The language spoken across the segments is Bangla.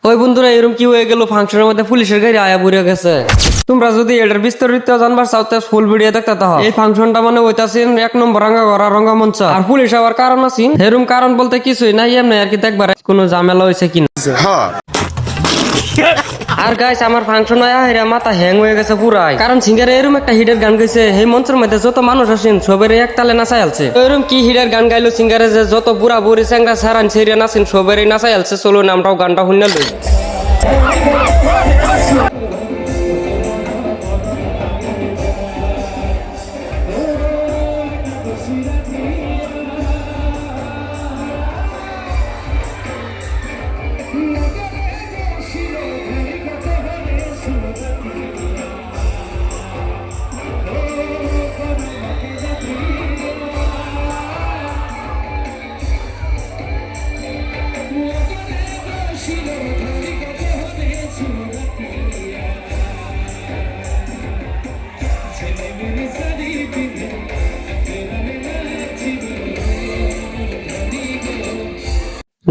ওই বন্ধুরা এরকম কি হয়ে গেল, ফাংশনের মধ্যে পুলিশের গাড়ি আয়া পড়ে গেছে। তোমরা যদি এটার বিস্তারিত জানবার চাও তাহলে ফুল ভিডিও দেখতে থাকো। এই ফাংশনটা মানে হইতাছেন 1 নম্বর রাঙ্গাগড়া রঙ্গমঞ্চ। আর পুলিশ আবার কারণ আছে, এরকম কারণ বলতে কিছুই নাই, এমনি আর কি দেখবার কোনো ঝামেলা হয়েছে কিনা। আর গাইস আমার ফাংশন হেরা মাথা হ্যাং হয়ে গেছে পুরাই, কারণ সিঙ্গারে এরকম একটা হিটের গান গাইছে। এই মঞ্চের মধ্যে যত মানুষ আসেন সবের এক তালে নাচাই আলছে। এরকম কি হিটের গান গাইলো সিঙ্গারে যে যত বুড়া বুড়ি চ্যাংরা সারান ছেড়ে নাচেন সবেরই নাচাই আলছে। চলুন আমরাও গানটা শুনে লই।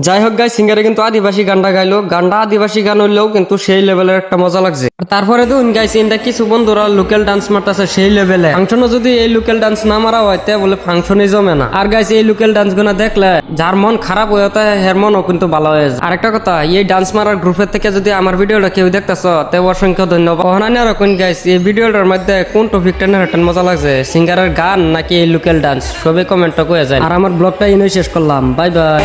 যাই হোক গাই, সিঙ্গারে কিন্তু আদিবাসী গানটা গাইলো। গানটা আদিবাসী গান হইলেও কিন্তু সেই লেভেলের একটা মজা লাগছে। তারপরে তো গাইছি ইন্দা কিছু বন্ধুরা লোকাল ডান্স মারতেছে সেই লেভেলে। ফাংশনে যদি এই লোকাল ডান্স না মারা হয় তে বলে ফাংশনই জমে না। আর গাইছি এই লোকাল ডান্স গুলো দেখলে যার মন খারাপ হয়ে যায় হের মনও কিন্তু ভালো হয়ে যায়। আরেকটা কথা, এই ডান্স মারার গ্রুপের থেকে যদি আমার ভিডিওটা কেউ দেখতেছ তে অসংখ্য ধন্যবাদ। অনান্য রকম গাইছি এই ভিডিওটার মধ্যে কোন টপিকটা নিয়ে মজা লাগছে, সিঙ্গারের গান নাকি এই লোকাল ডান্স, সবই কমেন্টটা কয়ে যায়। আর আমার ব্লগটা ইনই শেষ করলাম। Bye bye.